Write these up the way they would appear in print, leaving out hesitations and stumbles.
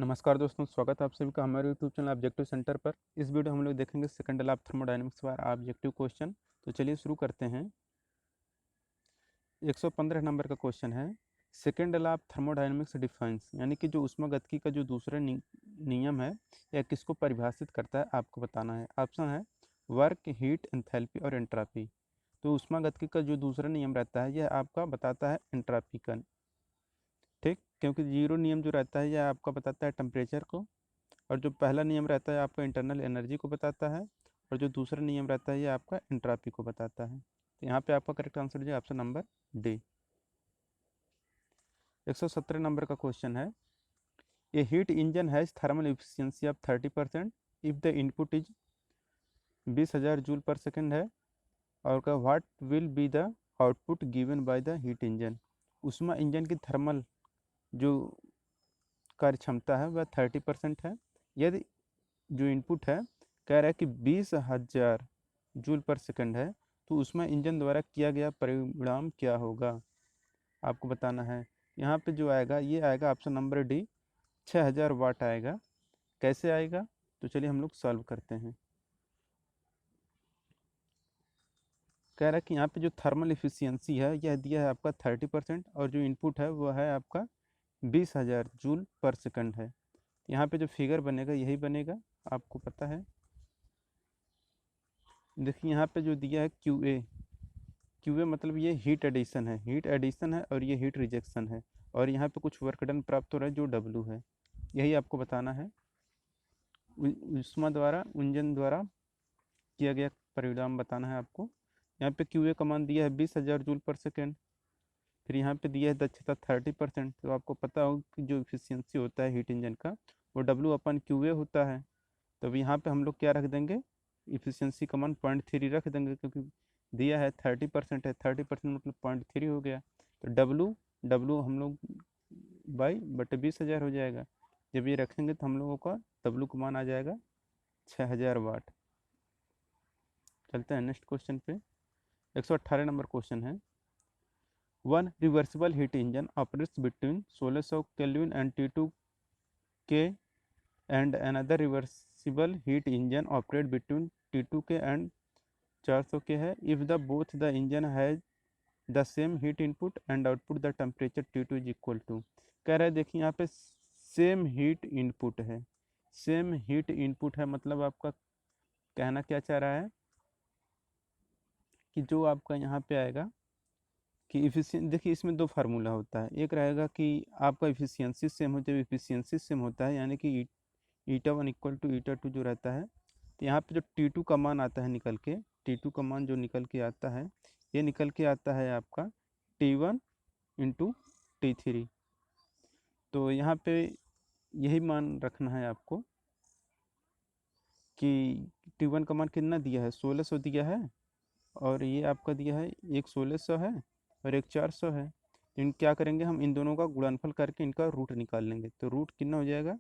नमस्कार दोस्तों, स्वागत है आप सभी का हमारे यूट्यूब चैनल ऑब्जेक्टिव सेंटर पर। इस वीडियो हम लोग देखेंगे सेकंड लॉ ऑफ थर्मोडायनेमिक्स पर ऑब्जेक्टिव क्वेश्चन। तो चलिए शुरू करते हैं। 115 नंबर का क्वेश्चन है। Second law of thermodynamics defines, यानी कि जो ऊष्मागतिकी का जो दूसरा नियम है यह किसको परिभाषित करता है आपको बताना है। ऑप्शन है वर्क, हीट, एंथैल्पी और एंट्रोपी। तो ऊष्मागतिकी का जो दूसरा नियम रहता है यह आपका बताता है एंट्रोपी का। ठीक, क्योंकि जीरो नियम जो रहता है यह आपका बताता है टेम्परेचर को, और जो पहला नियम रहता है आपका इंटरनल एनर्जी को बताता है, और जो दूसरा नियम रहता है ये आपका एंट्रोपी को बताता है। तो यहाँ पे आपका करेक्ट आंसर जो ऑप्शन नंबर डी। 117 नंबर का क्वेश्चन है। A heat engine has thermal efficiency of 30% if the input is 20,000 joule per second है, और का what will be the output given by the heat engine. उसमें engine की थर्मल जो कार्य क्षमता है वह 30% है। यदि जो इनपुट है कह रहा है कि 20,000 जूल पर सेकंड है, तो उसमें इंजन द्वारा किया गया परिणाम क्या होगा आपको बताना है। यहाँ पे जो आएगा ये आएगा ऑप्शन नंबर डी, 6,000 वाट आएगा। कैसे आएगा, तो चलिए हम लोग सॉल्व करते हैं। कह रहा है कि यहाँ पे जो थर्मल इफिशियंसी है यह दिया है आपका 30%, और जो इनपुट है वह है आपका 20,000 जूल पर सेकंड है। यहाँ पे जो फिगर बनेगा यही बनेगा, आपको पता है। देखिए यहाँ पे जो दिया है क्यू ए मतलब ये हीट एडिशन है, हीट एडिशन है, और ये हीट रिजेक्शन है, और यहाँ पे कुछ वर्क डन प्राप्त हो रहा है जो डब्लू है। यही आपको बताना है। उष्मा द्वारा इंजन द्वारा किया गया परिणाम बताना है आपको। यहाँ पे क्यू ए का मान दिया है 20,000 जूल पर सेकेंड। फिर यहाँ पे दिया है दक्षता 30%। तो आपको पता हो कि जो इफिशियंसी होता है हीट इंजन का वो डब्लू अपन क्यू ए होता है। तो अब यहाँ पे हम लोग क्या रख देंगे, इफिशियंसी का मान 0.3 रख देंगे, क्योंकि दिया है 30% है, 30% मतलब 0.3 हो गया। तो डब्लू डब्लू हम लोग बाई बटे 20,000 हो जाएगा। जब ये रखेंगे तो हम लोगों का डब्लू का मान आ जाएगा 6,000 वाट। चलते हैं नेक्स्ट क्वेश्चन पे। 118 नंबर क्वेश्चन है। One reversible heat engine operates between 1600 kelvin and T2 के, and another reversible heat engine operate between T2K and 400K है। if the both the engine has the same heat input and output the temperature T2 is equal to। कह रहा है देखिए यहाँ पे same heat input है, same heat input है, मतलब आपका कहना क्या चाह रहा है कि जो आपका यहाँ पे आएगा कि इफिशियंट, देखिए इसमें दो फार्मूला होता है। एक रहेगा कि आपका इफिशियंसी सेम हो, जब इफिशियंसी सेम होता है यानी कि eta one equal to eta two जो रहता है, तो यहाँ पे जो T2 का मान आता है निकल के, T2 का मान जो निकल के आता है ये निकल के आता है आपका T1 इंटू T3। तो यहाँ पे यही मान रखना है आपको कि T1 का मान कितना दिया है, 1600 दिया है, और ये आपका दिया है एक 1600 है और एक 400 है। तो इन क्या करेंगे, हम इन दोनों का गुणनफल करके इनका रूट निकाल लेंगे। तो रूट कितना हो जाएगा,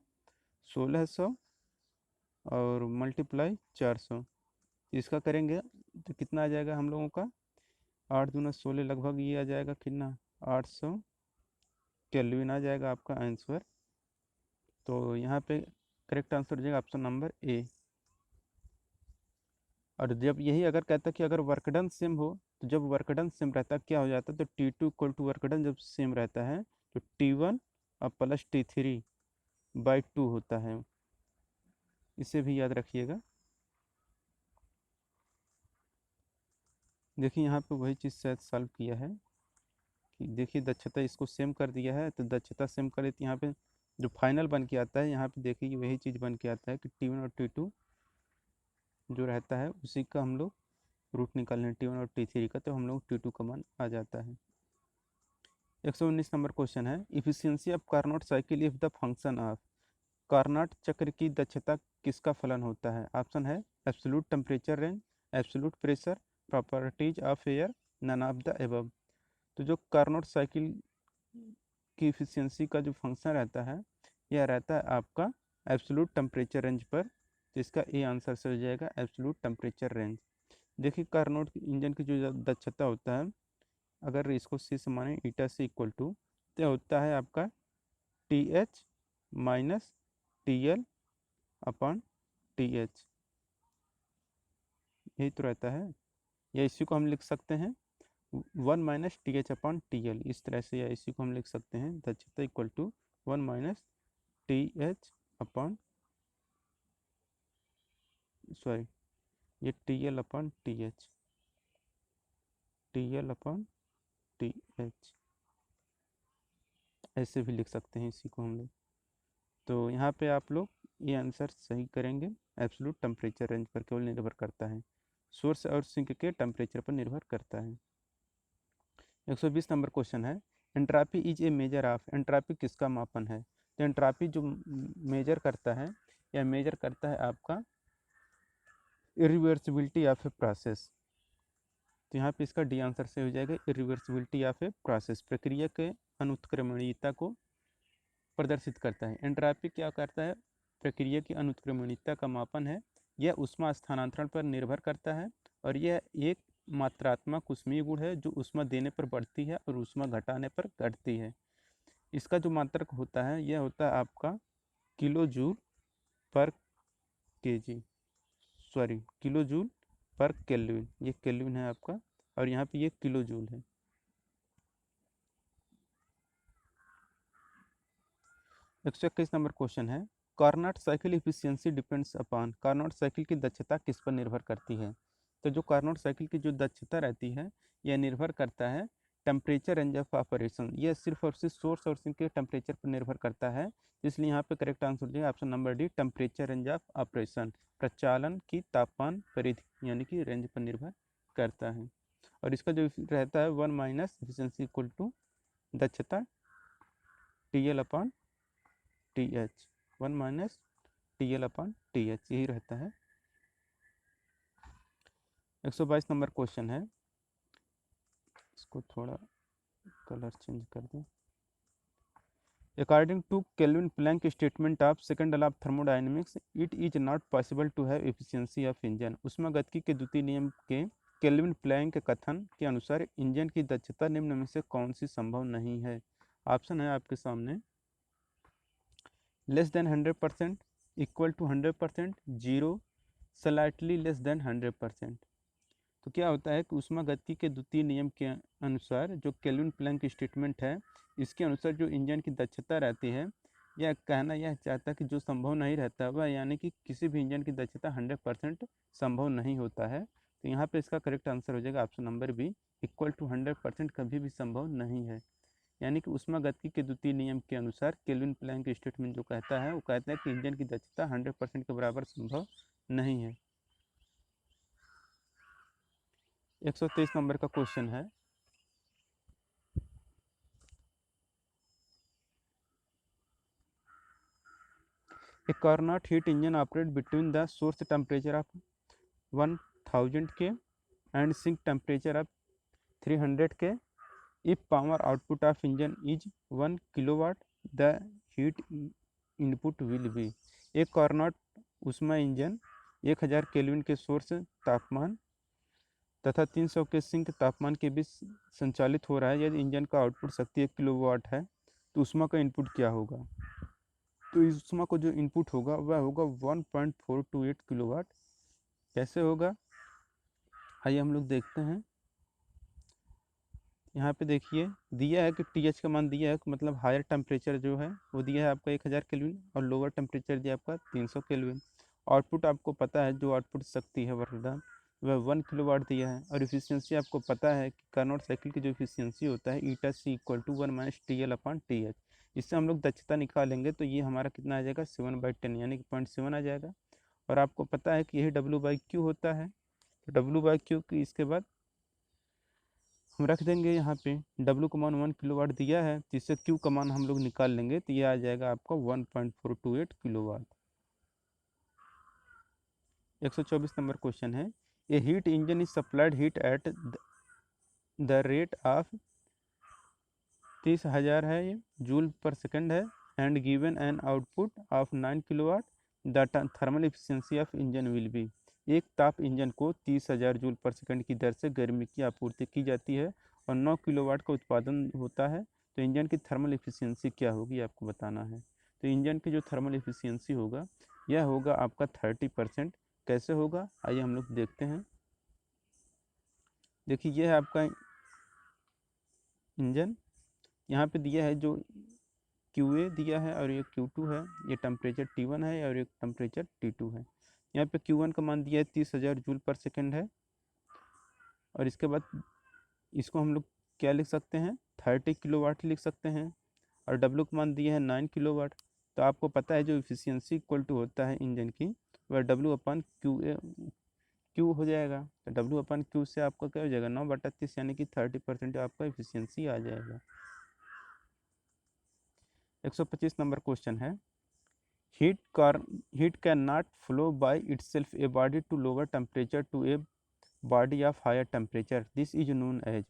1600 और मल्टीप्लाई 400। इसका करेंगे तो कितना आ जाएगा हम लोगों का, 8 दूना 16, लगभग ये आ जाएगा कितना, 800 केल्विन आ जाएगा आपका आंसर। तो यहाँ पे करेक्ट आंसर हो जाएगा ऑप्शन नंबर ए। और जब यही अगर कहता कि अगर वर्कडन सेम हो, तो जब वर्कडन सेम रहता है क्या हो जाता है, तो T2 इक्वल टू वर्कडन जब सेम रहता है तो T1 और प्लस T3 बाई 2 होता है। इसे भी याद रखिएगा। देखिए यहाँ पे वही चीज़ शायद सॉल्व किया है कि देखिए दक्षता इसको सेम कर दिया है, तो दक्षता सेम करे तो यहाँ पे जो फाइनल बन के आता है यहाँ पे देखिए वही चीज़ बन के आता है कि T1 और T2 जो रहता है उसी का हम लोग रूट निकालने T1 और T3 का, तो हम लोग T2 का मान आ जाता है। 119 नंबर क्वेश्चन है। Efficiency of Carnot cycle if the function of. Carnot चक्र की दक्षता किसका फलन होता है। ऑप्शन है absolute temperature range, absolute pressure, properties of air, none of the above. तो जो कार्नोट साइकिल की इफिशियंसी का जो फंक्शन रहता है यह रहता है आपका एब्सोल्यूट टेम्परेचर रेंज पर। तो इसका ए आंसर से हो जाएगा एब्सोल्यूट टेम्परेचर रेंज। देखिए कार्नोट इंजन की जो दक्षता होता है, अगर इसको सी से माने ईटा से इक्वल टू, तो होता है आपका TH minus TL upon TH, यही तो रहता है। या इसी को हम लिख सकते हैं 1 माइनस TH अपॉन TL, इस तरह से, या इसी को हम लिख सकते हैं दक्षता equal to 1 minus TH upon, sorry, ये TL upon TH, TL upon TH, ऐसे भी लिख सकते हैं इसी को हम लोग। तो यहाँ पे आप लोग ये आंसर सही करेंगे। एब्सोल्यूट टेम्परेचर रेंज पर केवल निर्भर करता है, सोर्स और सिंक के टेम्परेचर पर निर्भर करता है। 120 नंबर क्वेश्चन है, entropy is a measure of, entropy किसका मापन है? तो एंट्रापी जो मेजर करता है, या मेजर करता है आपका इरिवर्सिबिलिटी ऑफ ए प्रोसेस। तो यहाँ पे इसका डी आंसर से हो जाएगा इरिवर्सिबिलिटी ऑफ ए प्रोसेस, प्रक्रिया के अनुत्क्रमणीयता को प्रदर्शित करता है। एंट्रापी क्या करता है? प्रक्रिया की अनुत्क्रमणीयता का मापन है। यह ऊष्मा स्थानांतरण पर निर्भर करता है और यह एक मात्रात्मक ऊष्मीय गुण है जो ऊष्मा देने पर बढ़ती है और ऊष्मा घटाने पर घटती है। इसका जो मात्रक होता है यह होता है आपका किलो जूल पर केजी, सॉरी किलो जूल पर केल्विन, ये केल्विन है आपका, और यहाँ पे ये किलो जूल है। 121 नंबर क्वेश्चन है, Carnot cycle efficiency depends upon, Carnot cycle की दक्षता किस पर निर्भर करती है? तो जो कार्नोट साइकिल की जो दक्षता रहती है यह निर्भर करता है टेम्परेचर रेंज ऑफ ऑपरेशन, यह सिर्फ और सिर्फ सोर्स और सिंक के टेम्परेचर पर निर्भर करता है। इसलिए यहाँ पे करेक्ट आंसर हो जाएगा option number D, temperature range of operation, प्रचालन की तापमान परिधि यानी कि रेंज पर निर्भर करता है। और इसका जो रहता है 1 माइनस एफिशिएंसी इक्वल टू दक्षता TL upon TH, 1 minus TL upon TH, यही रहता है। 122 नंबर क्वेश्चन है, इसको थोड़ा कलर चेंज कर दें। According to Kelvin Planck statement of second law of thermodynamics, it is not possible to have efficiency of engine, ऊष्मागतिकी के द्वितीय नियम के केल्विन प्लैंक के कथन के अनुसार इंजन की दक्षता निम्न में से कौन सी संभव नहीं है? ऑप्शन है आपके सामने, less than 100%, equal to 100%, zero, slightly less than 100%। तो क्या होता है कि ऊष्मागतिकी के द्वितीय नियम के अनुसार जो केल्विन प्लैंक स्टेटमेंट है, इसके अनुसार जो इंजन की दक्षता रहती है, यह कहना यह चाहता है कि जो संभव नहीं रहता वह, यानी कि किसी भी इंजन की दक्षता 100% संभव नहीं होता है। तो यहाँ पे इसका करेक्ट आंसर हो जाएगा option number B, equal to 100% कभी भी संभव नहीं है। यानी कि ऊष्मागतिकी के द्वितीय नियम के अनुसार केल्विन प्लैंक स्टेटमेंट जो कहता है वो कहता है कि इंजन की दक्षता 100% के बराबर संभव नहीं है। 123 नंबर का क्वेश्चन है, A Carnot heat engine operates between the source temperature of 1000 K and sink temperature of 300 K. If power output of engine is 1 kilowatt, the heat input will be। एक कार्नोट ऊष्मा engine 1000 kelvin के source तापमान तथा 300 के sink तापमान के बीच संचालित हो रहा है। यदि इंजन का आउटपुट शक्ति 1 किलोवाट है तो ऊष्मा का इनपुट क्या होगा? तो इस ऊष्मा को जो इनपुट होगा वह होगा 1.428 किलोवाट। कैसे होगा, आइए हम लोग देखते हैं। यहाँ पे देखिए दिया है कि TH का मान दिया है, मतलब हायर टेम्परेचर जो है वो दिया है आपका 1000 केल्विन और लोअर टेम्परेचर दिया आपका 300 केल्विन। आउटपुट आपको पता है, जो आउटपुट शक्ति है वरदान वह 1 किलोवाट दिया है। और इफिशियंसी आपको पता है कि कार्नोट साइकिल की जो इफिशियंसी होता है eta C equal to 1 minus TL upon TH। इससे हम लोग दक्षता निकालेंगे तो ये हमारा कितना आ जाएगा 7/10 यानी कि 0.7 आ जाएगा। और आपको पता है कि यही W/Q होता है। तो W/Q की इसके बाद हम रख देंगे यहाँ पे, W का मान 1 किलोवाट दिया है तो इससे Q का मान हम लोग निकाल लेंगे तो ये आ जाएगा आपका 1.428 किलोवाट। 124 नंबर क्वेश्चन है, a heat engine is supplied heat at the rate of 30,000 है, ये जूल पर सेकंड है, and given an output of 9 kilowatt, the thermal efficiency of engine will be. एक ताप इंजन को 30,000 जूल पर सेकंड की दर से गर्मी की आपूर्ति की जाती है और 9 किलोवाट का उत्पादन होता है, तो इंजन की थर्मल एफिशिएंसी क्या होगी आपको बताना है। तो इंजन की जो थर्मल एफिशिएंसी होगा यह होगा आपका 30%। कैसे होगा आइए हम लोग देखते हैं। देखिए यह है आपका इंजन, यहाँ पे दिया है जो QA दिया है और ये Q2 है, ये टेम्परेचर T1 है और ये टेम्परेचर T2 है। यहाँ पे Q1 का मान दिया है 30,000 जूल पर सेकेंड है, और इसके बाद इसको हम लोग क्या लिख सकते हैं 30 किलोवाट लिख सकते हैं, और W का मान दिया है 9 किलोवाट। तो आपको पता है जो इफिशियंसी इक्वल टू होता है इंजन की वह W/Q हो जाएगा। तो W/Q से आपका क्या हो जाएगा 9/30, यानी कि 30% आपका इफिशियंसी आ जाएगा। 125 नंबर क्वेश्चन है, heat cannot flow by itself a body to lower temperature to a body of higher temperature, this is known as।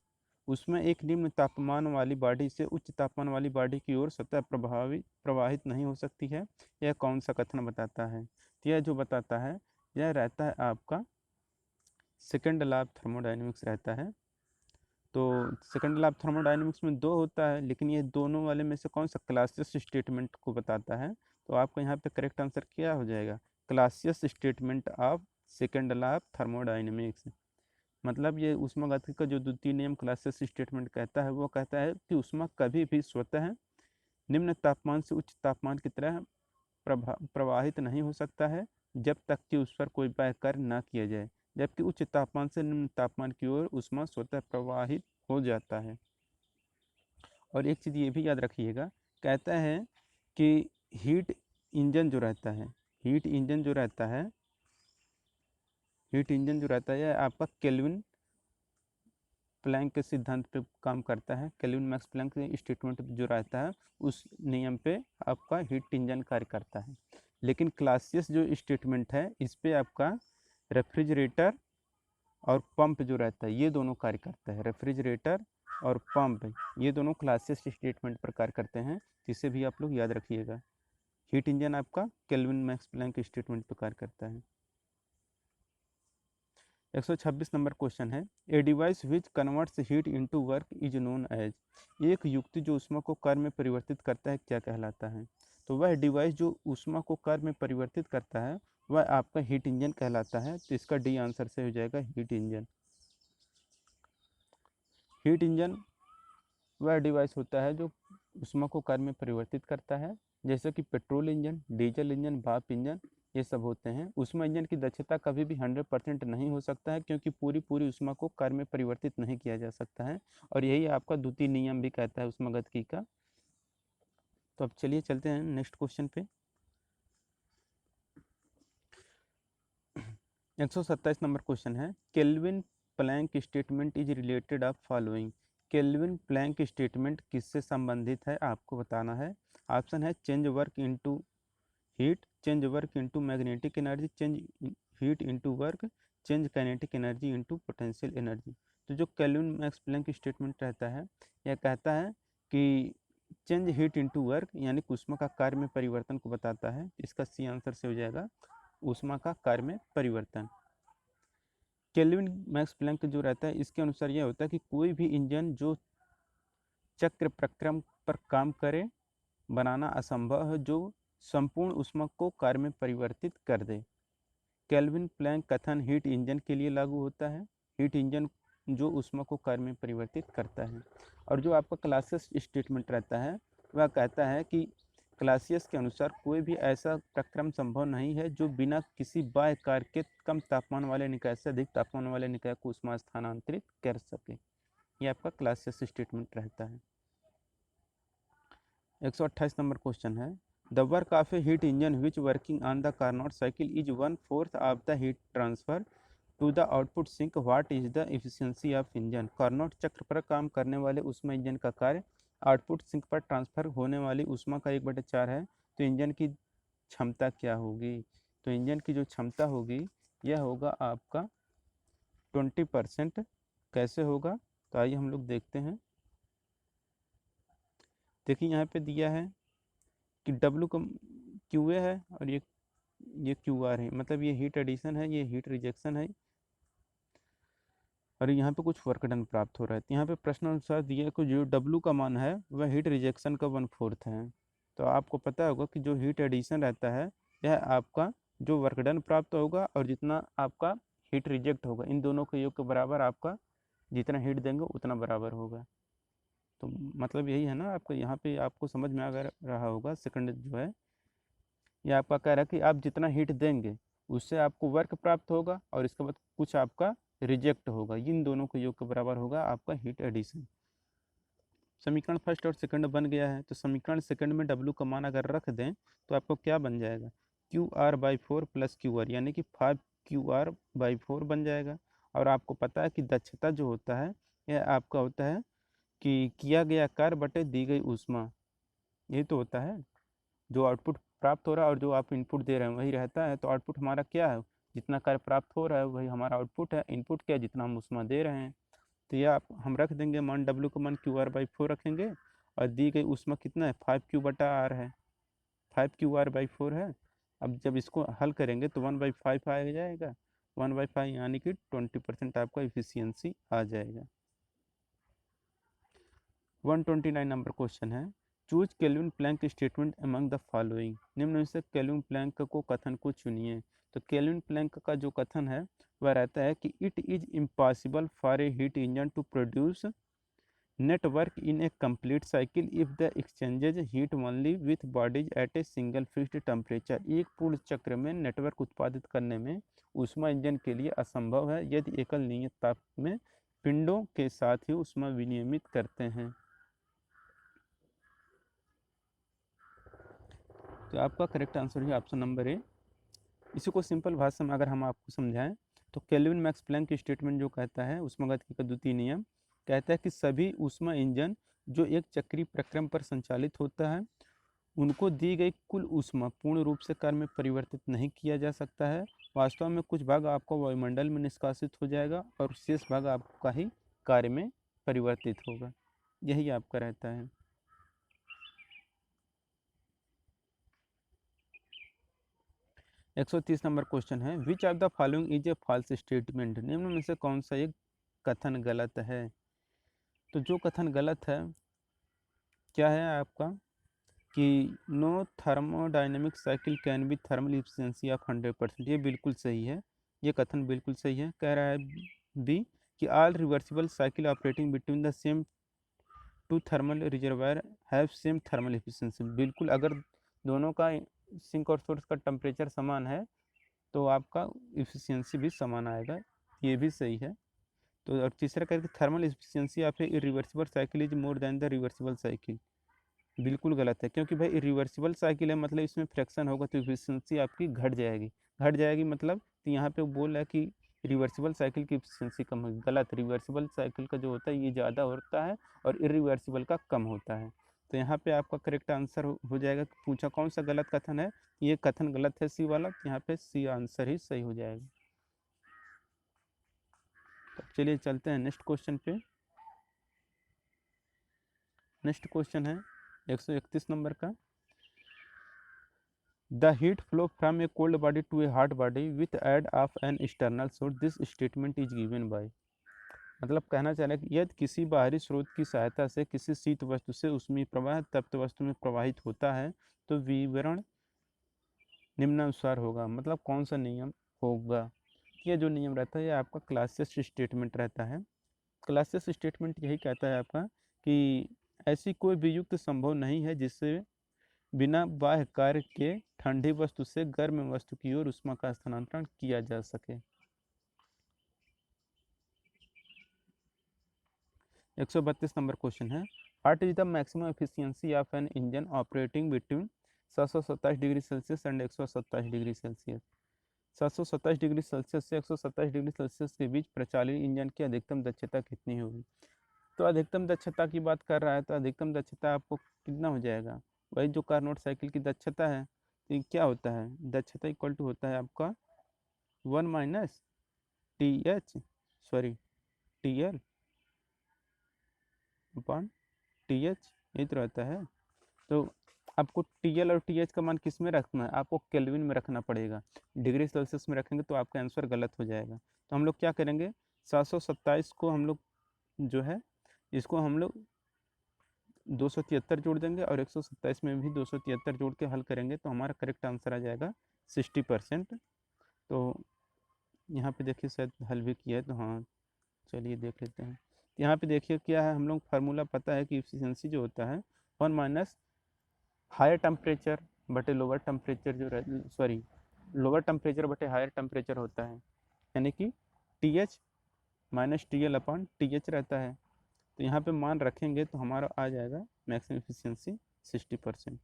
उसमें एक निम्न तापमान वाली बॉडी से उच्च तापमान वाली बॉडी की ओर सतह प्रवाहित नहीं हो सकती है। यह कौन सा कथन बताता है? तो यह जो बताता है यह रहता है आपका सेकंड लॉ ऑफ थर्मोडायनेमिक्स रहता है। तो सेकंड लॉ ऑफ थर्मोडायनेमिक्स में दो होता है, लेकिन ये दोनों वाले में से कौन सा क्लासियस स्टेटमेंट को बताता है? तो आपका यहाँ पे करेक्ट आंसर क्या हो जाएगा? Clausius statement of second law of thermodynamics. मतलब ये ऊष्मागतिकी का जो द्वितीय नियम क्लासियस स्टेटमेंट कहता है वो कहता है कि ऊष्मा कभी भी स्वतः निम्न तापमान से उच्च तापमान की तरह प्रवाहित नहीं हो सकता है जब तक कि उस पर कोई बाह्य कार्य ना किया जाए, जबकि उच्च तापमान से निम्न तापमान की ओर ऊष्मा स्वतः प्रवाहित हो जाता है। और एक चीज़ ये भी याद रखिएगा, कहता है कि हीट इंजन जो रहता है हीट इंजन जो रहता है हीट इंजन जो रहता है यह आपका केल्विन प्लैंक के सिद्धांत पे काम करता है। केल्विन मैक्स प्लैंक स्टेटमेंट जो रहता है उस नियम पे आपका हीट इंजन कार्य करता है। लेकिन क्लासियस जो स्टेटमेंट है इस पे आपका रेफ्रिजरेटर और पंप जो रहता है ये दोनों कार्य करता है। रेफ्रिजरेटर और पंप ये दोनों क्लासियस स्टेटमेंट पर कार्य करते हैं, जिसे भी आप लोग याद रखिएगा। हीट इंजन आपका केल्विन मैक्स प्लैंक स्टेटमेंट पर कार्य करता है। 126 नंबर क्वेश्चन है, a device which converts heat into work is known as. एक युक्ति जो ऊष्मा को कार्य में परिवर्तित करता है क्या कहलाता है? तो वह डिवाइस जो ऊष्मा को कार्य में परिवर्तित करता है वह आपका हीट इंजन कहलाता है। तो इसका डी आंसर से हो जाएगा हीट इंजन। हीट इंजन वह डिवाइस होता है जो ऊष्मा को कार्य में परिवर्तित करता है, जैसे कि पेट्रोल इंजन, डीजल इंजन, भाप इंजन ये सब होते हैं। ऊष्मा इंजन की दक्षता कभी भी 100% नहीं हो सकता है, क्योंकि पूरी पूरी ऊष्मा को कार्य में परिवर्तित नहीं किया जा सकता है, और यही आपका द्वितीय नियम भी कहता है ऊष्मागतिकी का। तो अब चलिए चलते हैं नेक्स्ट क्वेश्चन पे। 127 नंबर क्वेश्चन है, Kelvin Planck statement is related of following. Kelvin Planck statement किससे संबंधित है आपको बताना है। ऑप्शन है change work into heat, change work into magnetic energy, change heat into work, change kinetic energy into potential energy. तो जो केल्विन मैक्स प्लैंक स्टेटमेंट रहता है यह कहता है कि चेंज हीट इनटू वर्क यानी ऊष्मा का कार्य में परिवर्तन को बताता है। इसका सी आंसर से हो जाएगा ऊष्मा का कार्य में परिवर्तन। केल्विन मैक्स प्लैंक जो रहता है इसके अनुसार यह होता है कि कोई भी इंजन जो चक्र प्रक्रम पर काम करे बनाना असंभव है जो संपूर्ण ऊष्मा को कार्य में परिवर्तित कर दे। केल्विन प्लैंक कथन हीट इंजन के लिए लागू होता है। हीट इंजन जो ऊष्मा को कार्य में परिवर्तित करता है। और जो आपका क्लासियस स्टेटमेंट रहता है वह कहता है कि क्लासियस के अनुसार कोई भी ऐसा प्रक्रम संभव नहीं है जो बिना किसी बाह्य कार्य के कम तापमान वाले निकाय से अधिक तापमान वाले निकाय को ऊष्मा स्थानांतरित कर सके। ये आपका क्लासियस स्टेटमेंट रहता है। 128 नंबर क्वेश्चन है, the work of a heat engine which working on the Carnot cycle is 1/4 of the heat transfer to the output sink, what is the efficiency of engine. Carnot चक्र पर काम करने वाले ऊष्मा engine का कार्य output sink पर transfer होने वाली ऊष्मा का 1/4 है। तो इंजन की क्षमता क्या होगी? तो इंजन की जो क्षमता होगी यह होगा आपका 20%। कैसे होगा? तो आइए हम लोग देखते हैं। देखिए यहाँ पे दिया है कि W का QA है और ये QR है, मतलब ये हीट एडिशन है, ये हीट रिजेक्शन है, और यहाँ पे कुछ वर्क डन प्राप्त हो रहा है। तो यहाँ पे प्रश्न अनुसार दिया है कि जो W का मान है वह हीट रिजेक्शन का 1/4 है। तो आपको पता होगा कि जो हीट एडिशन रहता है यह आपका जो वर्क डन प्राप्त होगा और जितना आपका हीट रिजेक्ट होगा, इन दोनों के योग के बराबर आपका जितना हीट देंगे उतना बराबर होगा। तो मतलब यही है ना, आपको यहाँ पे आपको समझ में आ रहा होगा। सेकंड जो है ये आपका कह रहा है कि आप जितना हीट देंगे उससे आपको वर्क प्राप्त होगा और इसके बाद कुछ आपका रिजेक्ट होगा, इन दोनों के योग के बराबर होगा आपका हीट एडिशन। समीकरण फर्स्ट और सेकंड बन गया है, तो समीकरण सेकंड में W का मान अगर रख दें तो आपको क्या बन जाएगा, QR/4 प्लस QR, यानी कि 5QR/4 बन जाएगा। और आपको पता है कि दक्षता जो होता है यह आपका होता है कि किया गया कार्य बटे दी गई ऊष्मा, यही तो होता है। जो आउटपुट प्राप्त हो रहा है और जो आप इनपुट दे रहे हैं वही रहता है। तो आउटपुट हमारा क्या है, जितना कार्य प्राप्त हो रहा है वही हमारा आउटपुट है। इनपुट क्या है, जितना हम ऊष्मा दे रहे हैं। तो ये आप हम रख देंगे मान, W का मान QR/4 रखेंगे और दी गई ऊष्मा कितना है, 5Q/R है, 5QR/4 है। अब जब इसको हल करेंगे तो 1/5 आ जाएगा, 1/5 यानी कि 20% आपका इफिशियंसी आ जाएगा। 129 नंबर क्वेश्चन है, choose Kelvin Planck statement among the following, निम्न में से केल्विन प्लैंक को कथन को चुनिए। तो केल्विन प्लैंक का जो कथन है वह रहता है कि it is impossible for a heat engine to produce net work in a complete cycle if the exchanges heat only with bodies at a single fixed temperature. एक पूर्ण चक्र में नेटवर्क उत्पादित करने में ऊष्मा इंजन के लिए असंभव है यदि एकल नियत ताप में पिंडों के साथ ही ऊष्मा विनियमित करते हैं। तो आपका करेक्ट आंसर है ऑप्शन नंबर ए। इसी को सिंपल भाषा में अगर हम आपको समझाएं तो केल्विन मैक्स प्लैंक स्टेटमेंट जो कहता है ऊष्मागतिकी का द्वितीय नियम कहता है कि सभी ऊष्मा इंजन जो एक चक्रीय प्रक्रम पर संचालित होता है उनको दी गई कुल ऊष्मा पूर्ण रूप से कार्य में परिवर्तित नहीं किया जा सकता है। वास्तव में कुछ भाग आपको वायुमंडल में निष्कासित हो जाएगा और शेष भाग आपका ही कार्य में परिवर्तित होगा, यही आपका रहता है। 130 नंबर क्वेश्चन है, which of the following is a false statement, निम्न में से कौन सा एक कथन गलत है। तो जो कथन गलत है क्या है आपका कि no thermodynamic cycle can be thermal efficiency of 100%, ये बिल्कुल सही है, ये कथन बिल्कुल सही है। कह रहा है बी कि all reversible cycle operating between the same two thermal reservoir have same thermal efficiency, बिल्कुल अगर दोनों का सिंक और सोर्स का टेम्परेचर समान है तो आपका इफिशियंसी भी समान आएगा, ये भी सही है। तो और तीसरा करके thermal efficiency of A irreversible cycle is more than the reversible cycle, बिल्कुल गलत है, क्योंकि भाई इरिवर्सिबल साइकिल है मतलब इसमें फ्रैक्शन होगा तो इफिशियंसी आपकी घट जाएगी। घट जाएगी मतलब तो यहाँ पे वो बोल रहा है कि रिवर्सिबल साइकिल की इफिशियंसी कम होगी, गलत। रिवर्सिबल साइकिल का जो होता है ये ज़्यादा होता है और इरिवर्सिबल का कम होता है। तो यहाँ पे आपका करेक्ट आंसर हो जाएगा। पूछा कौन सा गलत कथन है, ये कथन गलत है सी वाला, तो यहाँ पे सी आंसर ही सही हो जाएगा। तो चलिए चलते हैं नेक्स्ट क्वेश्चन पे। नेक्स्ट क्वेश्चन है 131 नंबर का, the heat flow from a cold body to a hot body with aid of an external source, this statement is given by, मतलब कहना चाह रहा है कि यदि किसी बाहरी स्रोत की सहायता से किसी शीत वस्तु से ऊष्मीय प्रवाह तप्त वस्तु में प्रवाहित होता है तो विवरण निम्नानुसार होगा, मतलब कौन सा नियम होगा। ये जो नियम रहता है ये आपका क्लासियस स्टेटमेंट रहता है। क्लासियस स्टेटमेंट यही कहता है आपका कि ऐसी कोई भी युक्त संभव नहीं है जिससे बिना बाह्य कार्य के ठंडी वस्तु से गर्म वस्तु की ओर ऊष्मा का स्थानांतरण किया जा सके। 132 नंबर क्वेश्चन है, what is the maximum efficiency of an engine operating between 727 degree Celsius and 127 degree Celsius. 727 degree Celsius से 127 डिग्री सेल्सियस के बीच प्रचालित इंजन की अधिकतम दक्षता कितनी होगी। तो अधिकतम दक्षता की बात कर रहा है तो अधिकतम दक्षता आपको कितना हो जाएगा, वही जो कार्नोट साइकिल की दक्षता है। तो ये क्या होता है, दक्षता इक्वल टू होता है आपका 1 minus T H sorry T L upon T H, ये तो रहता है। तो आपको टी एल और टी एच का मान किस में रखना है, आपको केल्विन में रखना पड़ेगा। डिग्री सेल्सियस में रखेंगे तो आपका आंसर गलत हो जाएगा। तो हम लोग क्या करेंगे, 727 को हम लोग जो है इसको हम लोग 273 जोड़ देंगे और 127 में भी 273 जोड़ के हल करेंगे तो हमारा करेक्ट आंसर आ जाएगा 60%। तो यहाँ पे देखिए शायद हल भी किया है, तो हाँ चलिए देख लेते हैं। यहाँ पे देखिए क्या है, हम लोग फार्मूला पता है कि इफिशियंसी जो होता है 1 माइनस हायर टेम्परेचर बटे लोअर टेम्परेचर जो सॉरी लोअर टेम्परेचर बटे हायर टेम्परेचर होता है, यानी कि T H minus T L upon T H रहता है। तो यहाँ पे मान रखेंगे तो हमारा आ जाएगा मैक्सिमम इफिशियंसी 60%।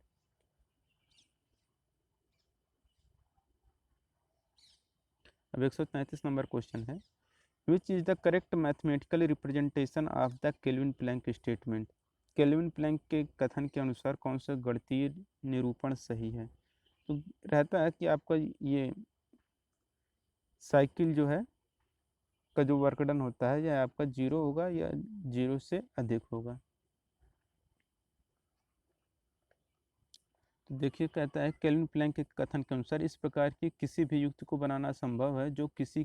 अब 133 नंबर क्वेश्चन है, which is the correct mathematical representation of the Kelvin Planck statement. Kelvin Planck के कथन के अनुसार कौन सा गणितीय निरूपण सही है। तो रहता है कि आपका ये साइकिल जो है का जो वर्क डन होता है या आपका जीरो होगा या जीरो से अधिक होगा। तो देखिए कहता है केल्विन प्लैंक के कथन के अनुसार इस प्रकार की किसी भी युक्ति को बनाना संभव है जो किसी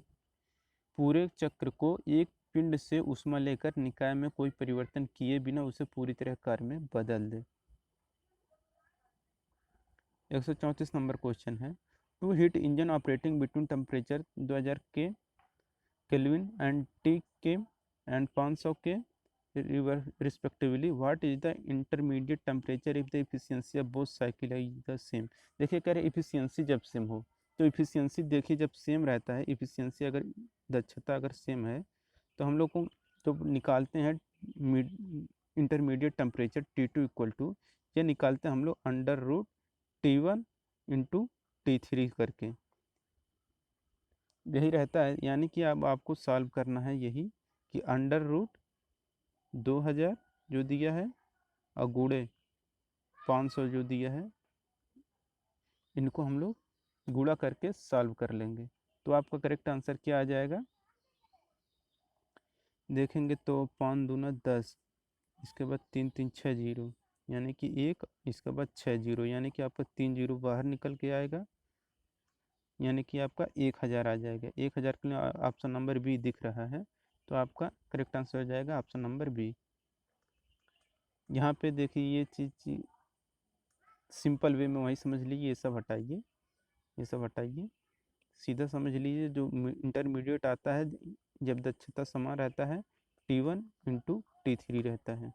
पूरे चक्र को एक पिंड से ऊष्मा लेकर निकाय में कोई परिवर्तन किए बिना उसे पूरी तरह कार्य में बदल दे। 134 नंबर क्वेश्चन है, two heat engine operating between temperature 2000 K kelvin and T K and 500 K respectively what is the intermediate temperature if the efficiency of both cycle is the same. देखिए कह रहे इफिशियंसी जब same हो, तो efficiency देखिए जब same रहता है, इफिशियंसी अगर दक्षता अगर सेम है तो हम लोग को जब निकालते हैं intermediate temperature T2 equal to ये निकालते हैं हम लोग under root T1 into T3 करके, यही रहता है। यानी कि अब आपको सॉल्व करना है यही कि अंडर रूट 2000 जो दिया है और गुणे 500 जो दिया है, इनको हम लोग गुणा करके सॉल्व कर लेंगे। तो आपका करेक्ट आंसर क्या आ जाएगा, देखेंगे तो 5 दूना 10, इसके बाद 3 3 6 जीरो, यानी कि एक, इसके बाद 6 जीरो, यानी कि आपका 3 जीरो बाहर निकल के आएगा, यानी कि आपका 1000 आ जाएगा। 1000 के लिए ऑप्शन नंबर बी दिख रहा है, तो आपका करेक्ट आंसर हो जाएगा ऑप्शन नंबर बी। यहाँ पे देखिए ये चीज़ सिंपल वे में वही समझ लीजिए, ये सब हटाइए, ये सब हटाइए, सीधा समझ लीजिए जो इंटरमीडिएट आता है जब दक्षता समान रहता है T1 इंटू T3 रहता है।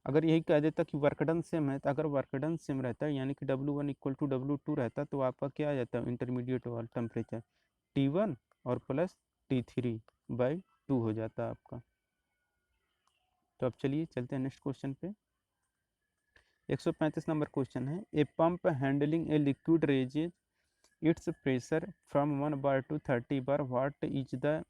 अगर यही कह देता कि वर्कडन सेम है, तो अगर वर्कडन सेम रहता है यानी कि W1 इक्वल टू W2 रहता तो आपका क्या आ जाता है इंटरमीडिएट वाला टेम्परेचर T1 और प्लस T3 बाई 2 हो जाता आपका। तो अब चलिए चलते हैं नेक्स्ट क्वेश्चन पे। 135 नंबर क्वेश्चन है, a pump handling a liquid raises its pressure from 1 bar to 30 bar, what is the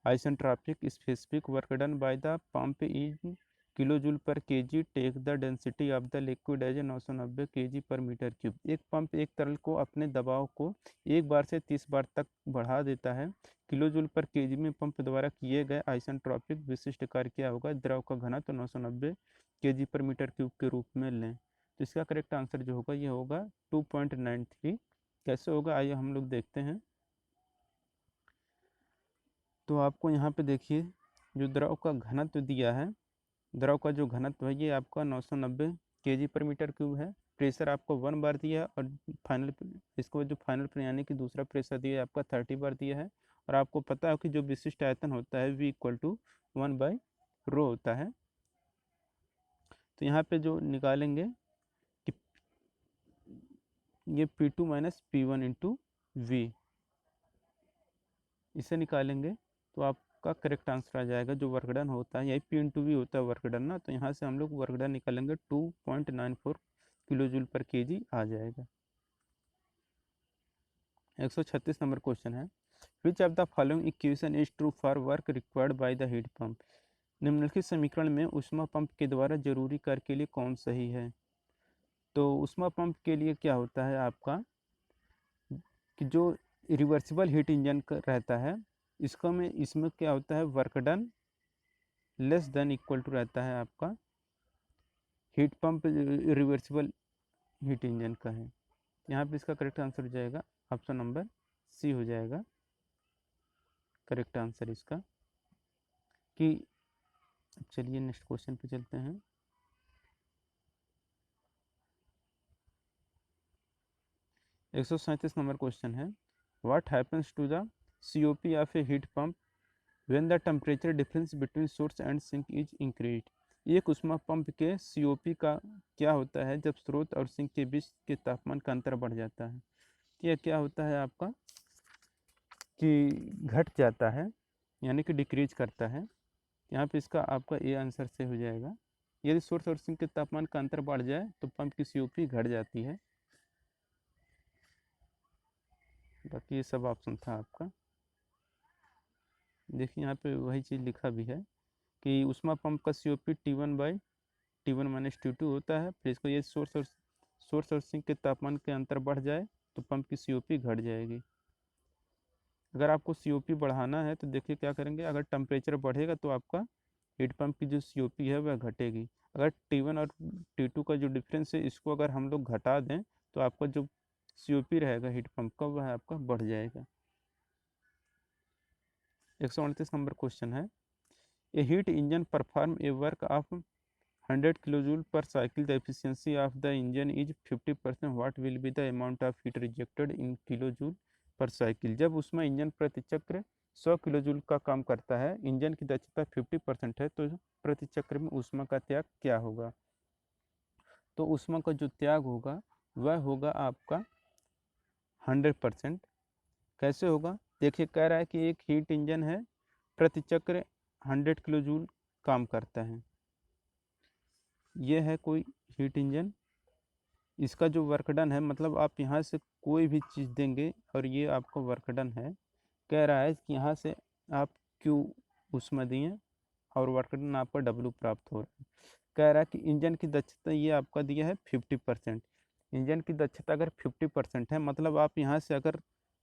isentropic specific work done by the pump in kilojoule per KG, take the density of the liquid as 990 KG per metre cube. एक pump एक तरल को अपने दबाव को एक बार से 30 बार तक बढ़ा देता है, किलोजूल पर केजी में पंप द्वारा किए गए आइसेंट्रोपिक विशिष्ट कार्य क्या होगा, द्रव का घनत्व 990 केजी पर मीटर क्यूब के रूप में लें। तो इसका करेक्ट आंसर जो होगा ये होगा 2.93। कैसे होगा आइए हम लोग देखते हैं। तो आपको यहाँ पे देखिए जो द्रव का घनत्व दिया है, द्रव का जो घनत्व है ये आपका 990 केजी पर मीटर क्यूब है। प्रेशर आपको 1 बार दिया है और फाइनल इसके बाद जो फाइनल यानी कि दूसरा प्रेशर दिया है आपका 30 बार दिया है। और आपको पता है कि जो विशिष्ट आयतन होता है V इक्वल टू 1/ρ होता है। तो यहाँ पे जो निकालेंगे कि ये P2 minus P1 into V, इसे निकालेंगे तो आपका करेक्ट आंसर आ जाएगा। जो वर्कडन होता है यही P इंटू वी होता है वर्कडन ना, तो यहाँ से हम लोग वर्कडन निकालेंगे 2.94 किलो जूल पर केजी आ जाएगा। 136 नंबर क्वेश्चन है, which of the following equation is true for work required by the heat pump. निम्नलिखित समीकरण में ऊष्मा पंप के द्वारा जरूरी कार्य के लिए कौन सही है। तो ऊष्मा पंप के लिए क्या होता है आपका कि जो रिवर्सिबल हीट इंजन रहता है इसका में इसमें क्या होता है work done less than equal to रहता है आपका heat pump reversible heat engine का है। यहाँ पे इसका करेक्ट आंसर हो जाएगा ऑप्शन नंबर सी हो जाएगा करेक्ट आंसर इसका, कि चलिए नेक्स्ट क्वेश्चन पे चलते हैं। 137 नंबर क्वेश्चन है, what happens to the COP of a heat pump when the temperature difference between source and sink is increase. एक ऊष्मा पंप के COP का क्या होता है जब स्रोत और सिंक के बीच के तापमान का अंतर बढ़ जाता है। यह क्या होता है आपका कि घट जाता है, यानी कि डिक्रीज करता है। यहाँ पे इसका आपका ए आंसर से हो जाएगा। यदि सोर्स और सिंक के तापमान का अंतर बढ़ जाए तो पंप की COP घट जाती है। बाकी ये सब ऑप्शन था आपका। देखिए यहाँ पे वही चीज़ लिखा भी है कि ऊष्मा पंप का COP T1 माइनस T2 होता है। फिर इसको ये सोर्स और सिंक के तापमान के अंतर बढ़ जाए तो पंप की COP घट जाएगी। अगर आपको COP बढ़ाना है तो देखिए क्या करेंगे, अगर टेम्परेचर बढ़ेगा तो आपका हीट पंप की जो COP है वह घटेगी। अगर T1 और T2 का जो डिफरेंस है इसको अगर हम लोग घटा दें तो आपका जो COP रहेगा हीट पंप का वह आपका बढ़ जाएगा। 138 नंबर क्वेश्चन है, a heat engine perform a work of 100 kilojoule per cycle, the efficiency of the engine is 50%, what will be the amount of heat rejected in kilojoule per cycle. जब उसमें engine प्रति चक्र 100 kilojoule का काम करता है, engine की दक्षता 50% है, तो प्रति चक्र में ऊष्मा का त्याग क्या होगा। तो ऊष्मा का जो त्याग होगा वह होगा आपका 100%। कैसे होगा, देखिए कह रहा है कि एक हीट इंजन है, प्रति चक्र 100 किलोजूल काम करता है। ये है कोई हीट इंजन, इसका जो वर्क डन है, मतलब आप यहाँ से कोई भी चीज़ देंगे और ये आपका वर्क डन है। कह रहा है कि यहाँ से आप Q उसमें दिए और वर्क डन आपका W प्राप्त हो रहा है। कह रहा है कि इंजन की दक्षता ये आपका दिया है 50%। इंजन की दक्षता अगर 50% है, मतलब आप यहाँ से अगर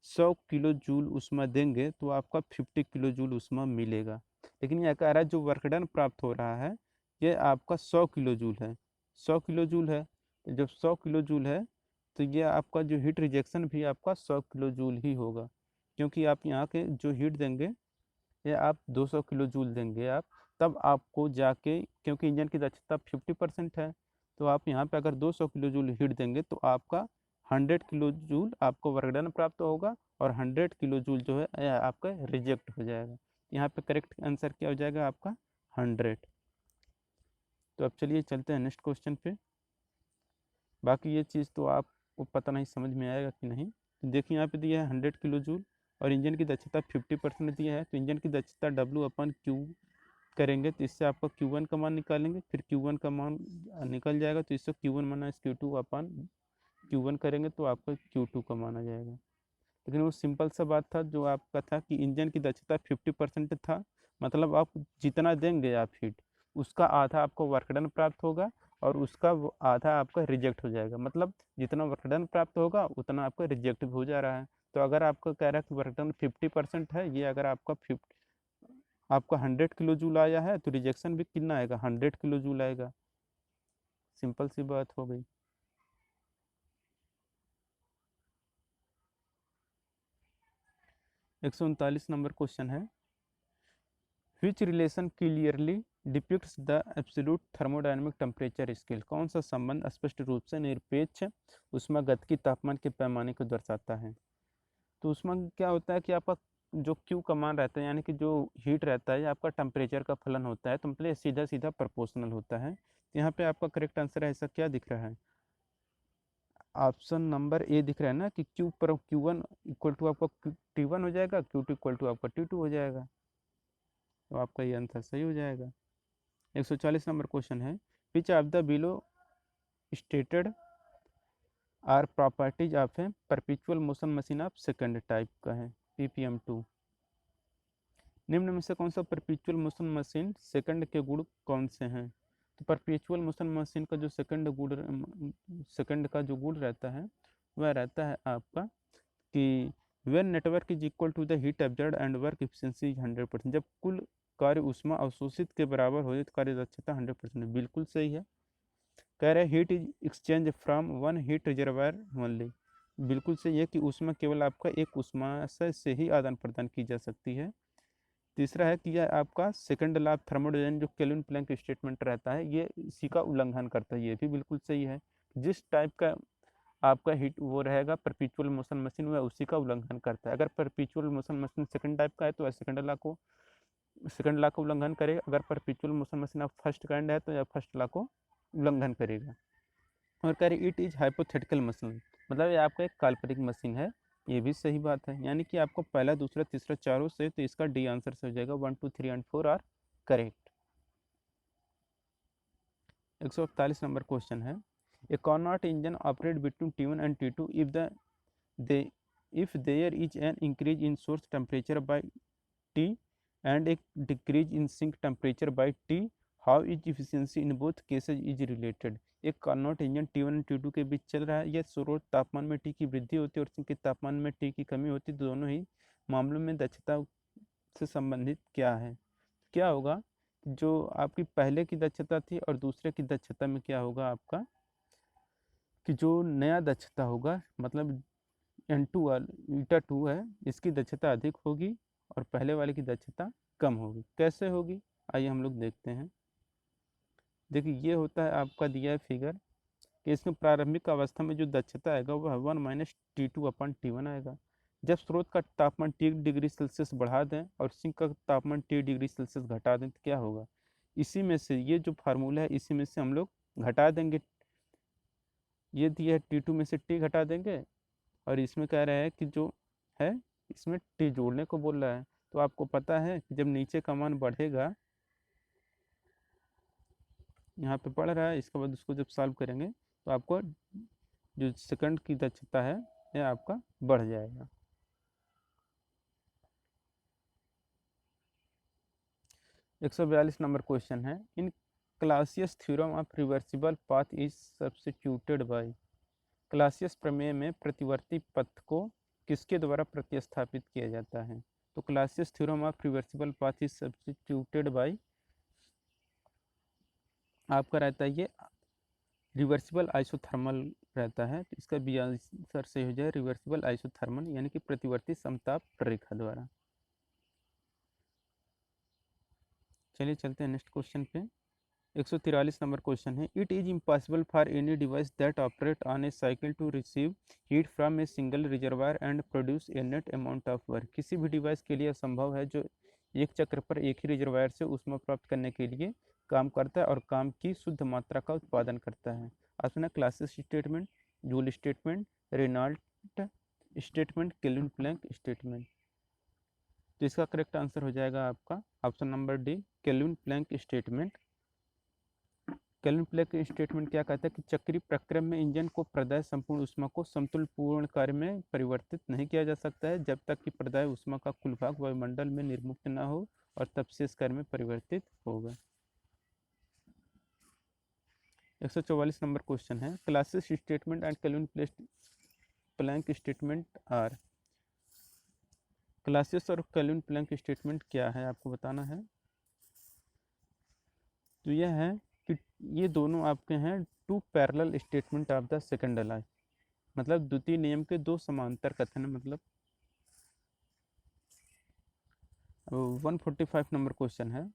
100 किलो जूल उसमें देंगे तो आपका 50 किलो जूल उसमें मिलेगा। लेकिन यह कह रहा है जो वर्क डन प्राप्त हो रहा है ये आपका 100 किलो जूल है। 100 किलो जूल है, तो जब 100 किलो जूल है तो ये आपका जो हीट रिजेक्शन भी आपका 100 किलो जूल ही होगा, क्योंकि आप यहाँ के जो हीट देंगे या आप 200 किलो जूल देंगे आप, तब आपको जाके, क्योंकि इंजन की दक्षता 50% है, तो आप यहाँ पे अगर 200 किलो जूल हीट देंगे तो आपका 100 किलो जूल आपको वर्क डन प्राप्त होगा और 100 किलो जूल जो है यह आपका रिजेक्ट हो जाएगा। यहाँ पे करेक्ट आंसर क्या हो जाएगा आपका 100। तो अब चलिए चलते हैं नेक्स्ट क्वेश्चन पे। बाकी ये चीज़ तो आपको पता नहीं समझ में आएगा कि नहीं। तो देखिए यहाँ पे दिया है 100 किलो जूल और इंजन की दक्षता 50% दिया है, तो इंजन की दक्षता W/Q करेंगे तो इससे आपका Q1 का मान निकालेंगे, फिर Q1 का मान निकल जाएगा तो इससे Q1 माइनस Q2/Q1 करेंगे तो आपका Q2 का मान आ जाएगा। लेकिन वो सिंपल सा बात था जो आपका था कि इंजन की दक्षता 50% था, मतलब आप जितना देंगे आप हीट उसका आधा आपको वर्क डन प्राप्त होगा और उसका आधा आपका रिजेक्ट हो जाएगा। मतलब जितना वर्क डन प्राप्त होगा उतना आपका रिजेक्ट हो जा रहा है। तो अगर आपका कह रहा है कि वर्क डन 50% है, ये अगर आपका 100 किलो जूल आया है तो रिजेक्शन भी कितना आएगा, 100 किलो जूल आएगा। सिंपल सी बात हो गई। 139 नंबर क्वेश्चन है, which relation clearly depicts the absolute thermodynamic temperature scale. कौन सा संबंध स्पष्ट रूप से निरपेक्ष ऊष्मागतिकी तापमान के पैमाने को दर्शाता है। तो उसमें क्या होता है कि आपका जो Q का मान रहता है, यानी कि जो हीट रहता है, आपका टेम्परेचर का फलन होता है, तो मतलब सीधा सीधा प्रोपोर्शनल होता है। यहाँ पे आपका करेक्ट आंसर है, ऐसा क्या दिख रहा है, ऑप्शन नंबर ए दिख रहा है ना कि Q1 इक्वल टू आपका T1 हो जाएगा, Q2 इक्वल टू आपका T2 हो जाएगा, तो आपका ये आंसर सही हो जाएगा। 140 नंबर क्वेश्चन है, which of the below stated are properties of a perpetual motion machine of second type का है, PPM2। निम्न में से कौन सा परपेचुअल मोशन मशीन सेकंड के गुण कौन से हैं। तो परपेचुअल मोशन मशीन का जो सेकंड का जो गुण रहता है वह रहता है आपका कि when net work is equal to the heat absorb and work efficiency 100%। जब कुल कार्य ऊष्मा अवशोषित के बराबर हो जाए तो कार्य दक्षता 100%। बिल्कुल सही है। कह रहे heat is exchange from one heat reservoir only. बिल्कुल सही है कि उसमें केवल आपका एक ऊष्माशय से ही आदान प्रदान की जा सकती है। तीसरा है कि यह आपका सेकंड लॉ ऑफ थर्मोडायनामिक्स जो केल्विन प्लैंक स्टेटमेंट रहता है ये इसी का उल्लंघन करता है। ये भी बिल्कुल सही है। जिस टाइप का आपका हीट वो रहेगा परपेचुअल मोशन मशीन, वह उसी का उल्लंघन करता है। अगर perpetual motion machine second type का है तो सेकंड लॉ को उल्लंघन करेगा। अगर परपेचुअल मोशन मशीन आप फर्स्ट काइंड है तो यह फर्स्ट लॉ को उल्लंघन करेगा। और कह रहे इट इज हाइपोथेटिकल मशीन, मतलब ये आपका एक काल्पनिक मशीन है। ये भी सही बात है, यानी कि आपको पहला दूसरा तीसरा चारों से, तो इसका डी आंसर से हो जाएगा। 1 2 3 and 4 are correct. 141 number question है, a Carnot engine operate between T1 and T2 they if there is an increase in source temperature by T and a decrease in sink temperature by T, how is efficiency in both cases is related। एक Carnot engine T1 और T2 के बीच चल रहा है। यह स्रोत तापमान में T की वृद्धि होती है और सिंक के तापमान में T की कमी होती है। दोनों ही मामलों में दक्षता से संबंधित क्या है। क्या होगा, जो आपकी पहले की दक्षता थी और दूसरे की दक्षता में क्या होगा आपका, कि जो नया दक्षता होगा मतलब N2 ईटा 2 है, इसकी दक्षता अधिक होगी और पहले वाले की दक्षता कम होगी। कैसे होगी, आइए हम लोग देखते हैं। देखिए ये होता है आपका दिया है फिगर कि इसमें प्रारंभिक अवस्था में जो दक्षता आएगा वह 1-T2/T1 आएगा। जब स्रोत का तापमान T°C बढ़ा दें और सिंक का तापमान T°C घटा दें तो क्या होगा, इसी में से ये जो फार्मूला है इसी में से हम लोग घटा देंगे। ये दिया है T2 में से T घटा देंगे और इसमें कह रहा है कि जो है इसमें T जोड़ने को बोल रहा है। तो आपको पता है कि जब नीचे का मान बढ़ेगा, यहाँ पे बढ़ रहा है, इसके बाद उसको जब सॉल्व करेंगे तो आपको जो सेकंड की दक्षता है यह आपका बढ़ जाएगा। 142 नंबर क्वेश्चन है, in Clausius theorem of reversible path is substituted by. Clausius प्रमेय में प्रतिवर्ती पथ को किसके द्वारा प्रतिस्थापित किया जाता है। तो Clausius theorem of reversible path is substituted by आपका रहता है ये रिवर्सिबल आइसोथर्मल रहता है। तो इसका बी आंसर से हो जाए रिवर्सिबल आइसोथर्मल, यानी कि प्रतिवर्ती समताप रेखा द्वारा। चलिए चलते हैं नेक्स्ट क्वेश्चन पे। 143 नंबर क्वेश्चन है, it is impossible for any device that operate on a cycle to receive heat from a single reservoir and produce a net amount of work. किसी भी डिवाइस के लिए असंभव है जो एक चक्र पर एक ही रिजर्वायर से ऊष्मा प्राप्त करने के लिए काम करता है और काम की शुद्ध मात्रा का उत्पादन करता है। ऑप्शन है Clausius statement, Joule statement, Renault statement, Kelvin Planck statement. तो इसका करेक्ट आंसर हो जाएगा आपका option number D, Kelvin Planck statement. Kelvin Planck statement क्या कहता है कि चक्रीय प्रक्रम में इंजन को प्रदाय संपूर्ण ऊष्मा को समतुल्य पूर्ण कार्य में परिवर्तित नहीं किया जा सकता है जब तक कि प्रदाय ऊष्मा का कुल भाग वायुमंडल में निर्मुक्त न हो और तब शेष कार्य में परिवर्तित होगा। 144 नंबर क्वेश्चन है, Clausius statement and Kelvin Planck statement are. Clausius और केल्विन प्लैंक स्टेटमेंट क्या है आपको बताना है। तो यह है कि ये दोनों आपके हैं two parallel statement of the second law, मतलब द्वितीय नियम के दो समांतर कथन। मतलब 145 नंबर क्वेश्चन है,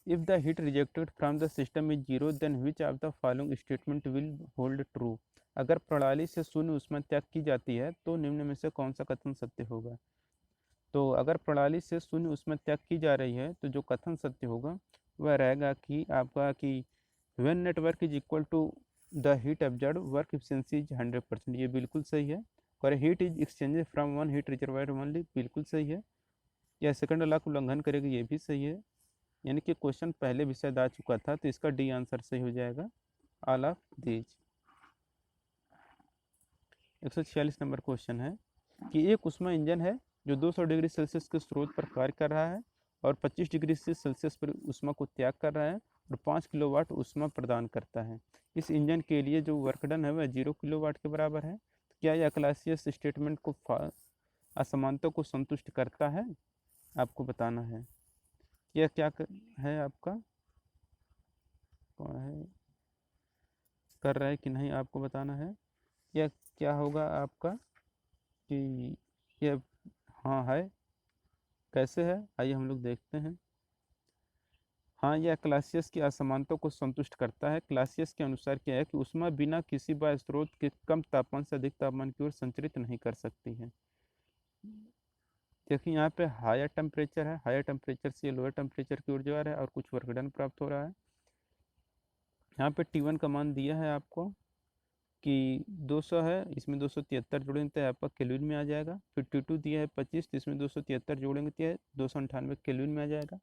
if the heat rejected from the system is zero then which of the following statement will hold true. अगर प्रणाली से शून्य ऊष्मा त्याग की जाती है तो निम्न में से कौन सा कथन सत्य होगा। तो अगर प्रणाली से शून्य ऊष्मा त्याग की जा रही है तो जो कथन सत्य होगा वह रहेगा कि आपका कि when net work is equal to the heat absorb work efficiency is 100%, ये बिल्कुल सही है। और heat is exchange from one heat reservoir only, बिल्कुल सही है। यह सेकंड लॉ को उल्लंघन करेगी, ये भी सही है। यानी कि क्वेश्चन पहले भी शायद आ चुका था, तो इसका डी आंसर सही हो जाएगा, all of these. 146 number question है कि एक ऊष्मा इंजन है जो 200 डिग्री सेल्सियस के स्रोत पर कार्य कर रहा है और 25 डिग्री सेल्सियस पर ऊष्मा को त्याग कर रहा है और 5 किलोवाट ऊष्मा प्रदान करता है। इस इंजन के लिए जो वर्क डन है वह 0 किलोवाट के बराबर है। क्या यह क्लासियस स्टेटमेंट को असमानता को संतुष्ट करता है, आपको बताना है। यह क्या है आपका, कौन है कर रहा है कि नहीं आपको बताना है। यह क्या होगा आपका कि यह हाँ है, कैसे है, आइए हम लोग देखते हैं। हाँ, यह क्लासियस की असमानता को संतुष्ट करता है। क्लासियस के अनुसार क्या है कि ऊष्मा बिना किसी बाह्य स्रोत के कम तापमान से अधिक तापमान की ओर संचरित नहीं कर सकती है। देखिए यहाँ पे हायर टेम्परेचर है, हायर टेम्परेचर से लोअर टेम्परेचर की ओर जा रहा है और कुछ वर्क डन प्राप्त हो रहा है। यहाँ पे T1 का मान दिया है आपको कि 200 है, इसमें 273 जोड़ेंगे तो आपका केल्विन में आ जाएगा। फिर T2 दिया है 25, तो इसमें 273 जोड़ेंगे तो 298 केल्विन में आ जाएगा।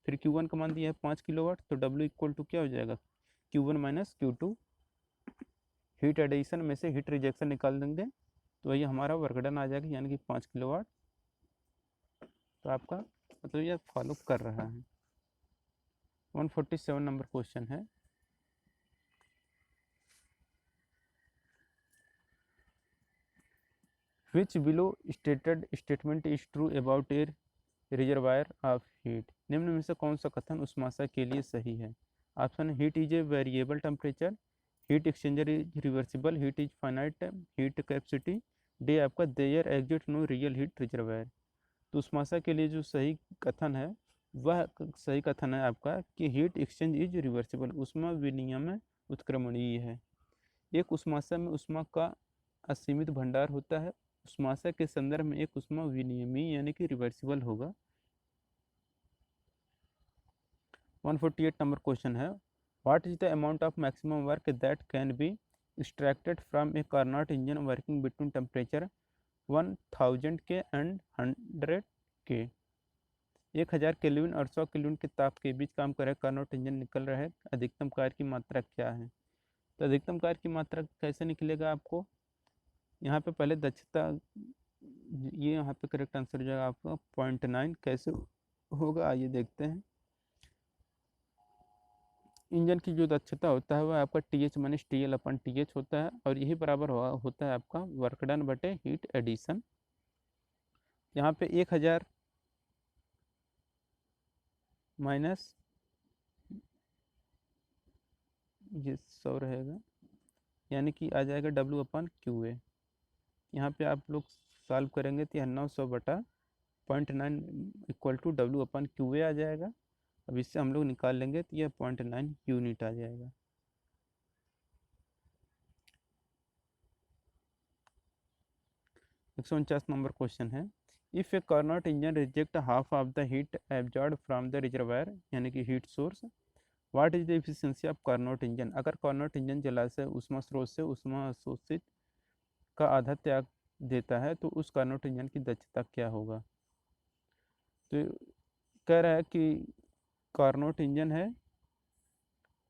फिर Q1 का मान दिया है 5 किलोवाट, तो W इक्वल टू क्या हो जाएगा, Q1 minus Q2। Heat addition में से हीट रिजेक्शन निकाल देंगे तो ये हमारा वर्क डन आ जाएगा, यानी कि 5 किलोवाट। तो आपका मतलब ये फॉलो कर रहा है। 147 नंबर क्वेश्चन है। Which below stated statement is true about a reservoir of heat? निम्न में से कौन सा कथन उष्माशय के लिए सही है? Option heat is a variable temperature, heat exchanger is reversible, heat is finite, heat capacity, D आपका there exist no real heat reservoir. तो उष्माशय के लिए जो सही कथन है वह सही कथन है आपका कि हीट एक्सचेंज इज रिवर्सिबल, उष्मा विनिमय उत्क्रमणीय है। एक उष्माशय में उष्मा का असीमित भंडार होता है, उष्माशय के संदर्भ में एक उष्मा विनिमय यानी कि रिवर्सिबल होगा। 148 नंबर क्वेश्चन है। What is the amount of maximum work that can be extracted from A Carnot engine working between temperature 1000 के एंड 100 के? 1000 केल्विन और 100 केल्विन के ताप के बीच काम कर रहा है कार्नोट इंजन निकल रहा है, अधिकतम कार्य की मात्रा क्या है? तो अधिकतम कार्य की मात्रा कैसे निकलेगा आपको, यहाँ पे पहले दक्षता, ये यहाँ पे करेक्ट आंसर हो जाएगा आपका 0.9। कैसे होगा आइए देखते हैं। इंजन की जो दक्षता होता है वह आपका TH माइनस TL अपन TH होता है और यही बराबर होता है आपका वर्क डन बटे हीट एडिशन। यहाँ पे 1000 माइनस ये 100 रहेगा, यानी कि आ जाएगा W अपन QA। यहाँ पे आप लोग सॉल्व करेंगे तो यह 900 बटा 0.9 equal to W upon QA आ जाएगा। अब इससे हम लोग निकाल लेंगे तो यह 0.9 यूनिट आ जाएगा। 149 नंबर क्वेश्चन है। If A Carnot engine reject half of the heat absorb from the reservoir यानी कि heat source, what is the efficiency of Carnot engine? अगर कार्नोट इंजन जलाशय उष्मा स्रोत से उष्मा अवशोषित का आधा त्याग देता है तो उस कार्नोट इंजन की दक्षता क्या होगा? तो कह रहा है कि कार्नोट इंजन है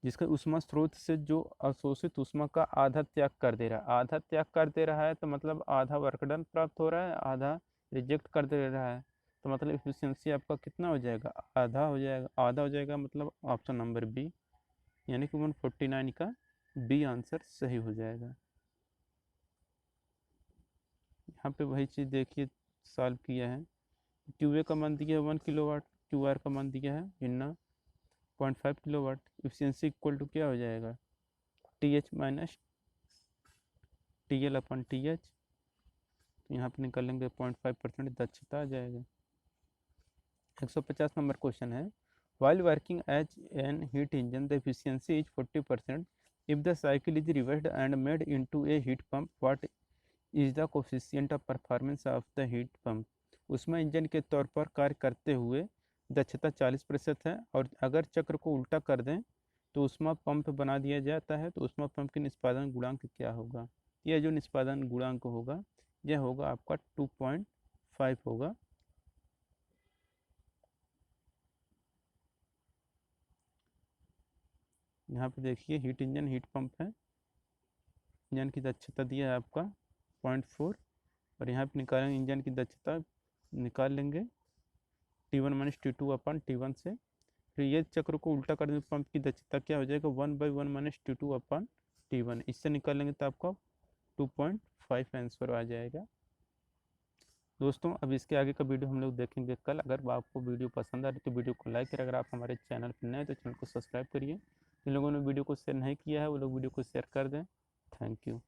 जिसका उष्मा स्रोत से जो अवशोषित उष्मा का आधा त्याग कर दे रहा है, आधा त्याग कर दे रहा है तो मतलब आधा वर्क डन प्राप्त हो रहा है, आधा रिजेक्ट कर दे रहा है, तो मतलब एफिशिएंसी आपका कितना हो जाएगा, आधा हो जाएगा। आधा हो जाएगा मतलब ऑप्शन नंबर बी, यानी कि 149 का बी आंसर सही हो जाएगा। यहाँ पे वही चीज़ देखिए सॉल्व किया है। QA का मान दिया है 1 किलोवाट, QR का मान दिया है इन्ना 0.5 किलोवाट। एफिशिएंसी इक्वल टू क्या हो जाएगा, TH माइनस TL अपन TH, तो यहाँ पे निकालेंगे 0.5% दक्षता आ जाएगा। 150 नंबर क्वेश्चन है। While working as an heat engine the efficiency is 40%, if the cycle is reversed and made into a heat pump, what is the coefficient of performance of the heat pump? उसमें engine के तौर पर कार्य करते हुए दक्षता 40% है और अगर चक्र को उल्टा कर दें तो उष्मा पंप बना दिया जाता है, तो उष्मा पंप के निष्पादन गुणांक क्या होगा? यह जो निष्पादन गुणांक होगा यह होगा आपका 2.5 होगा। यहाँ पे देखिए हीट इंजन हीट पंप है, इंजन की दक्षता दिया है आपका 0.4 और यहाँ पे निकालेंगे इंजन की दक्षता, निकाल लेंगे T1 माइनस T2 अपन T1 से, फिर ये चक्र को उल्टा कर दें पंप की दक्षता क्या हो जाएगा 1/1 माइनस T2 अपन T1, इससे निकालेंगे तो आपका 2.5 आंसर आ जाएगा। दोस्तों अब इसके आगे का वीडियो हम लोग देखेंगे कल। अगर आपको वीडियो पसंद आ रही तो वीडियो को लाइक करें, अगर आप हमारे चैनल पर नए हैं तो चैनल को सब्सक्राइब करिए, जिन लोगों ने वीडियो को शेयर नहीं किया है वो लोग वीडियो को शेयर कर दें। Thank you.